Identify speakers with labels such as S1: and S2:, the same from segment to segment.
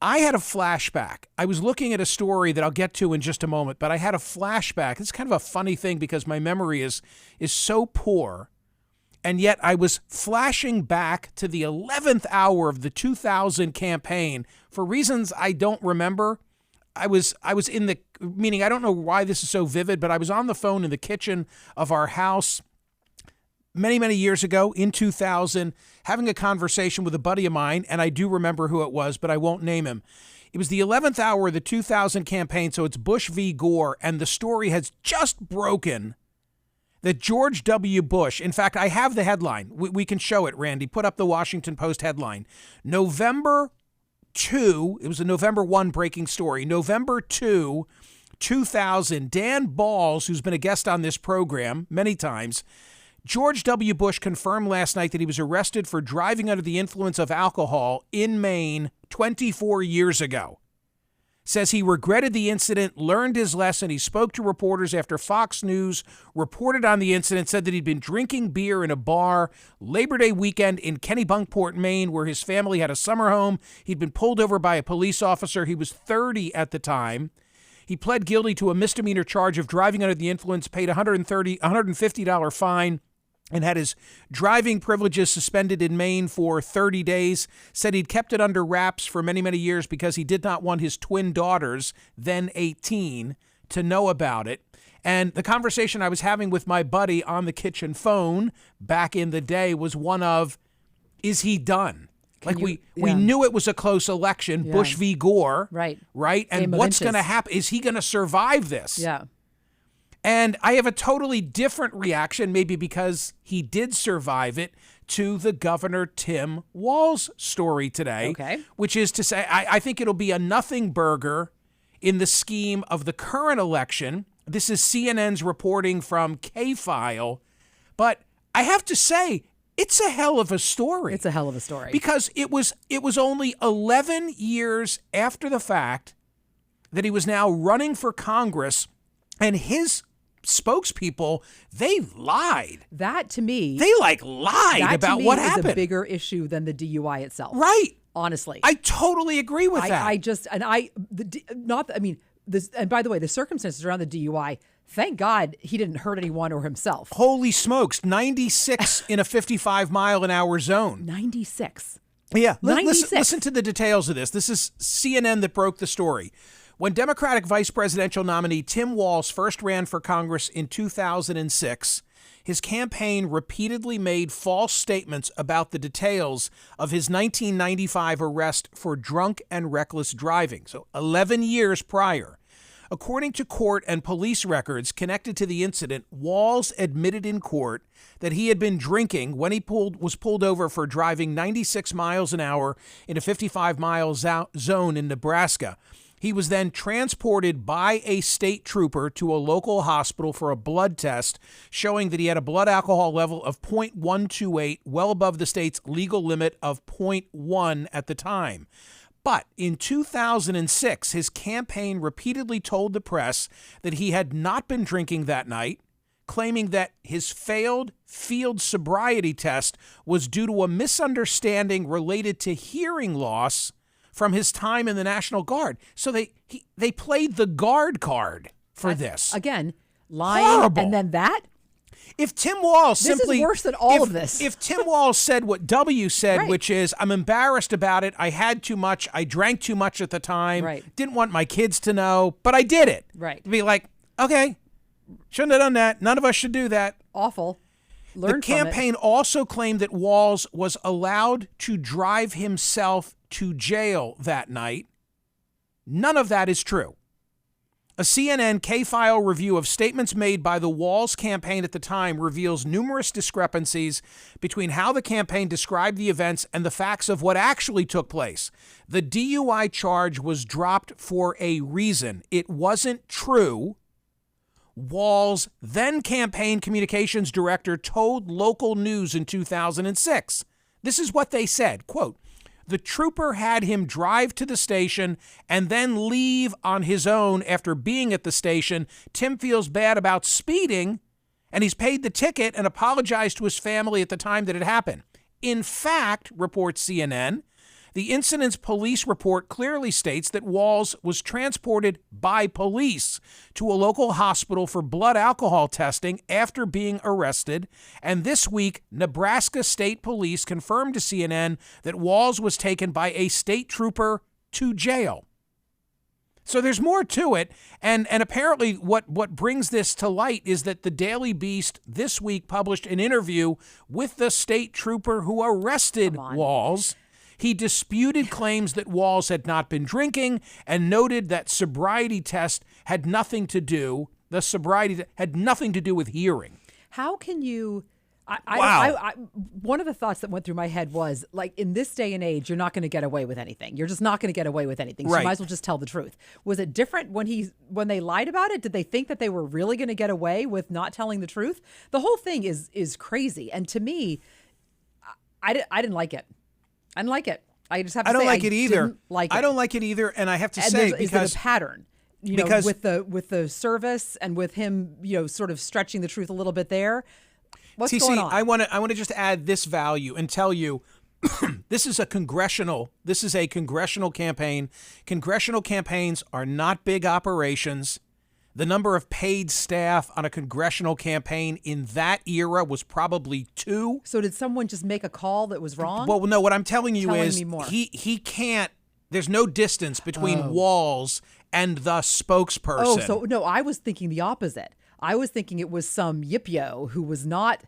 S1: I had a flashback. I was looking at a story that I'll get to in just a moment, but I had a flashback. It's kind of a funny thing because my memory is so poor. And yet I was flashing back to the 11th hour of the 2000 campaign for reasons I don't remember. I was in the, meaning I don't know why this is so vivid, but I was on the phone in the kitchen of our house many, many years ago in 2000, having a conversation with a buddy of mine, and I do remember who it was, but I won't name him. It was the 11th hour of the 2000 campaign, so it's Bush v. Gore, and the story has just broken that George W. Bush, in fact, I have the headline. We can show it, Randy. Put up the Washington Post headline. November 2, it was a November 1 breaking story. November 2, 2000, Dan Balls, who's been a guest on this program many times, George W. Bush confirmed last night that he was arrested for driving under the influence of alcohol in Maine 24 years ago. Says he regretted the incident, learned his lesson. He spoke to reporters after Fox News reported on the incident, said that he'd been drinking beer in a bar Labor Day weekend in Kennebunkport, Maine, where his family had a summer home. He'd been pulled over by a police officer. He was 30 at the time. He pled guilty to a misdemeanor charge of driving under the influence, paid a $150 fine, and had his driving privileges suspended in Maine for 30 days, said he'd kept it under wraps for many, many years because he did not want his twin daughters, then 18, to know about it. And the conversation I was having with my buddy on the kitchen phone back in the day was one of, is he done? We knew it was a close election, Bush v. Gore, right? And what's going to happen? Is he going to survive this?
S2: Yeah.
S1: And I have a totally different reaction, maybe because he did survive it, to the Governor Tim Walz story today, which is to say, I think it'll be a nothing burger in the scheme of the current election. This is CNN's reporting from K-File, but I have to say, it's a hell of a story.
S2: It's a hell of a story.
S1: Because it was only 11 years after the fact that he was now running for Congress, and his spokespeople, they lied.
S2: That to me,
S1: they lied about what happened.
S2: Is a bigger issue than the DUI itself.
S1: Right.
S2: Honestly,
S1: I totally agree with that.
S2: And by the way, the circumstances around the DUI, thank God he didn't hurt anyone or himself.
S1: Holy smokes, 96 in a 55-mile-an-hour zone.
S2: 96.
S1: Yeah. Listen to the details of this. This is CNN that broke the story. When Democratic vice presidential nominee Tim Walz first ran for Congress in 2006, his campaign repeatedly made false statements about the details of his 1995 arrest for drunk and reckless driving, so 11 years prior. According to court and police records connected to the incident, Walz admitted in court that he had been drinking when he was pulled over for driving 96 miles an hour in a 55-mile zone in Nebraska. He was then transported by a state trooper to a local hospital for a blood test, showing that he had a blood alcohol level of 0.128, well above the state's legal limit of 0.1 at the time. But in 2006, his campaign repeatedly told the press that he had not been drinking that night, claiming that his failed field sobriety test was due to a misunderstanding related to hearing loss from his time in the National Guard. So they played the Guard card for this.
S2: Again, lying.
S1: Horrible.
S2: And then that?
S1: If Tim Walz
S2: this is worse than all of this.
S1: If Tim Walz said what W said, which is, I'm embarrassed about it, I had too much, I drank too much at the time, didn't want my kids to know, but I did it.
S2: Right.
S1: To be like, okay, shouldn't have done that. None of us should do that.
S2: Awful.
S1: The campaign also claimed that Walz was allowed to drive himself to jail that night. None of that is true. A CNN K-File review of statements made by the Walz campaign at the time reveals numerous discrepancies between how the campaign described the events and the facts of what actually took place. The DUI charge was dropped for a reason. It wasn't true. Walz, then campaign communications director, told local news in 2006. This is what they said, quote, "The trooper had him drive to the station and then leave on his own after being at the station. Tim feels bad about speeding, and he's paid the ticket and apologized to his family at the time that it happened." In fact, reports CNN, The incident's police report clearly states that Walz was transported by police to a local hospital for blood alcohol testing after being arrested. And this week, Nebraska State Police confirmed to CNN that Walz was taken by a state trooper to jail. So there's more to it, and apparently what brings this to light is that the Daily Beast this week published an interview with the state trooper who arrested Walz. He disputed claims that Walz had not been drinking and noted that sobriety test had nothing to do. The sobriety had nothing to do with hearing.
S2: How can you?
S1: Wow.
S2: One of the thoughts that went through my head was, like, in this day and age, you're not going to get away with anything. You're just not going to get away with anything. So
S1: Right.
S2: you might as well just tell the truth. Was it different when they lied about it? Did they think that they were really going to get away with not telling the truth? The whole thing is crazy. And to me, I didn't like it. I didn't like it. I just have to say
S1: I don't like it either.
S2: Didn't like it.
S1: I don't like it either, and I have to
S2: And
S1: say
S2: is there
S1: because
S2: a pattern? You know,
S1: because-
S2: with the service and with him, sort of stretching the truth a little bit there. What's
S1: TC,
S2: going on?
S1: I want to just add this value and tell you this is a congressional campaign. Congressional campaigns are not big operations. The number of paid staff on a congressional campaign in that era was probably 2.
S2: So did someone just make a call that was wrong?
S1: Well, no, what I'm telling you
S2: Telling
S1: is
S2: me more.
S1: he can't, there's no distance between Walz and the spokesperson.
S2: Oh, so no, I was thinking the opposite. I was thinking it was some yip-yo who was not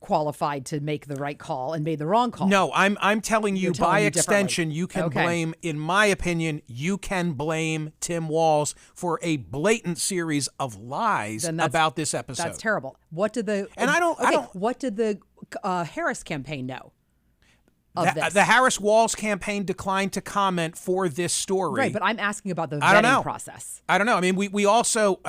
S2: qualified to make the right call and made the wrong call.
S1: No, I'm telling you,
S2: You're telling
S1: by
S2: me
S1: extension,
S2: differently.
S1: you can
S2: Okay.
S1: blame, in my opinion, you can blame Tim Walz for a blatant series of lies
S2: Then that's-
S1: about this episode.
S2: That's terrible. What did the what did the Harris campaign know of this?
S1: The Harris-Walz campaign declined to comment for this story.
S2: Right, but I'm asking about the
S1: I don't know.
S2: vetting process.
S1: I don't know. I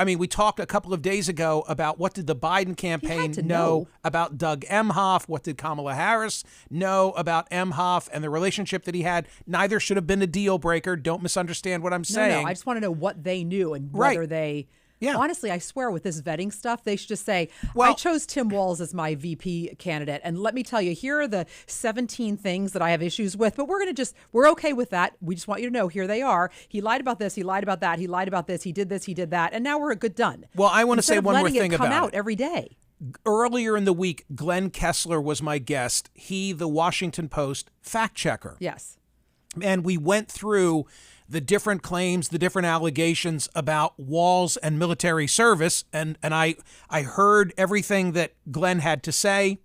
S1: mean, we talked a couple of days ago about what did the Biden campaign
S2: to
S1: know
S2: know.
S1: about Doug Emhoff? What did Kamala Harris know about Emhoff and the relationship that he had? Neither should have been a deal breaker. Don't misunderstand what I'm saying.
S2: No, I just want to know what they knew and
S1: Right.
S2: whether they.
S1: Yeah.
S2: Honestly, I swear with this vetting stuff, they should just say,
S1: Well-
S2: I chose Tim Walz as my VP candidate. And let me tell you, here are the 17 things that I have issues with, but we're okay with that. We just want you to know, here they are. He lied about this. He lied about that. He lied about this. He did this. He did that. And now we're good done.
S1: Well, I want to say
S2: Instead of
S1: one more
S2: letting
S1: thing
S2: it come
S1: about
S2: out
S1: it.
S2: every day.
S1: Earlier in the week, Glenn Kessler was my guest. He, the Washington Post fact checker.
S2: Yes.
S1: And we went through the different claims, the different allegations about Walz and military service. And I heard everything that Glenn had to say,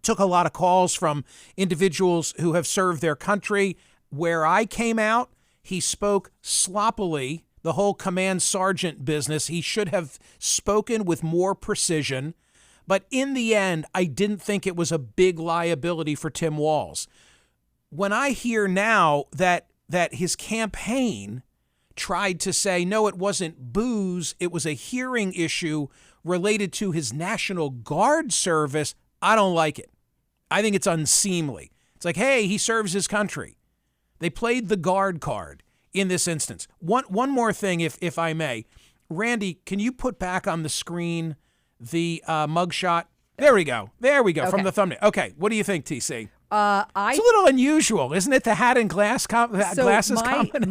S1: took a lot of calls from individuals who have served their country. Where I came out, he spoke sloppily, the whole command sergeant business. He should have spoken with more precision. But in the end, I didn't think it was a big liability for Tim Walz. When I hear now that his campaign tried to say, no, it wasn't booze, it was a hearing issue related to his National Guard service, I don't like it. I think it's unseemly. It's like, hey, he serves his country. They played the guard card in this instance. One more thing, if I may. Randy, can you put back on the screen the mugshot? There we go.
S2: Okay.
S1: From the thumbnail. Okay, what do you think, TC?
S2: I
S1: It's a little unusual, isn't it? The hat and glasses combination.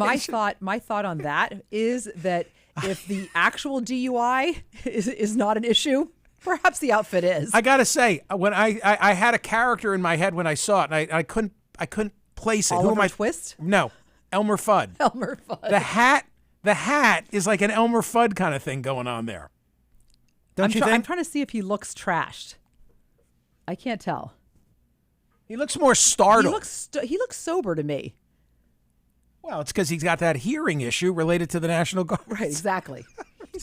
S2: My thought on that is that if the actual DUI is not an issue, perhaps the outfit is.
S1: I gotta say, when I had a character in my head when I saw it, and I couldn't place it.
S2: Oliver Twist?
S1: No, Elmer Fudd.
S2: Elmer Fudd.
S1: The hat is like an Elmer Fudd kind of thing going on there. Don't you think?
S2: I'm trying to see if he looks trashed. I can't tell.
S1: He looks more startled.
S2: He looks sober to me.
S1: Well, it's because he's got that hearing issue related to the National Guard.
S2: Right, exactly.